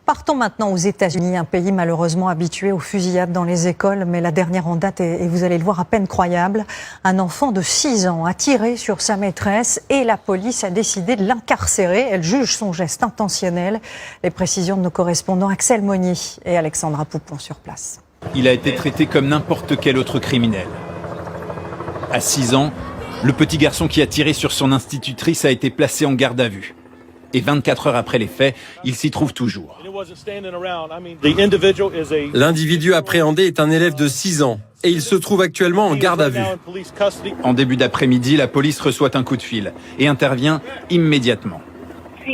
Partons maintenant aux États-Unis, un pays malheureusement habitué aux fusillades dans les écoles, mais la dernière en date est, et vous allez le voir, à peine croyable. Un enfant de 6 ans a tiré sur sa maîtresse et la police a décidé de l'incarcérer. Elle juge son geste intentionnel. Les précisions de nos correspondants Axel Monnier et Alexandra Poupon sur place. Il a été traité comme n'importe quel autre criminel. À 6 ans, le petit garçon qui a tiré sur son institutrice a été placé en garde à vue. Et 24 heures après les faits, il s'y trouve toujours. L'individu appréhendé est un élève de 6 ans et il se trouve actuellement en garde à vue. En début d'après-midi, la police reçoit un coup de fil et intervient immédiatement.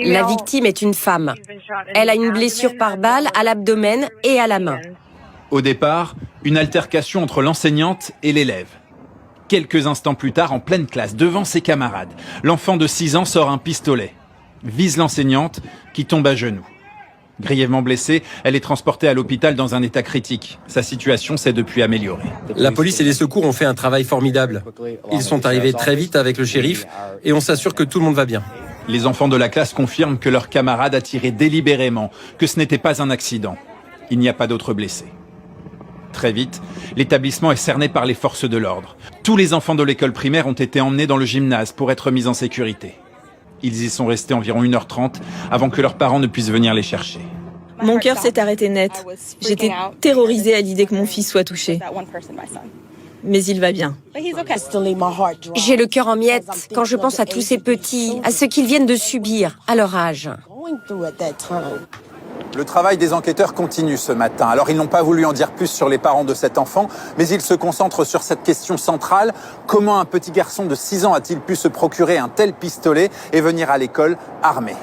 La victime est une femme. Elle a une blessure par balle à l'abdomen et à la main. Au départ, une altercation entre l'enseignante et l'élève. Quelques instants plus tard, en pleine classe, devant ses camarades, l'enfant de 6 ans sort un pistolet, vise l'enseignante qui tombe à genoux. Grièvement blessée, elle est transportée à l'hôpital dans un état critique. Sa situation s'est depuis améliorée. La police et les secours ont fait un travail formidable. Ils sont arrivés très vite avec le shérif et on s'assure que tout le monde va bien. Les enfants de la classe confirment que leur camarade a tiré délibérément, que ce n'était pas un accident. Il n'y a pas d'autres blessés. Très vite, l'établissement est cerné par les forces de l'ordre. Tous les enfants de l'école primaire ont été emmenés dans le gymnase pour être mis en sécurité. Ils y sont restés environ 1h30 avant que leurs parents ne puissent venir les chercher. Mon cœur s'est arrêté net. J'étais terrorisée à l'idée que mon fils soit touché. Mais il va bien. J'ai le cœur en miettes quand je pense à tous ces petits, à ce qu'ils viennent de subir à leur âge. Le travail des enquêteurs continue ce matin. Alors, ils n'ont pas voulu en dire plus sur les parents de cet enfant, mais ils se concentrent sur cette question centrale. Comment un petit garçon de 6 ans a-t-il pu se procurer un tel pistolet et venir à l'école armé ?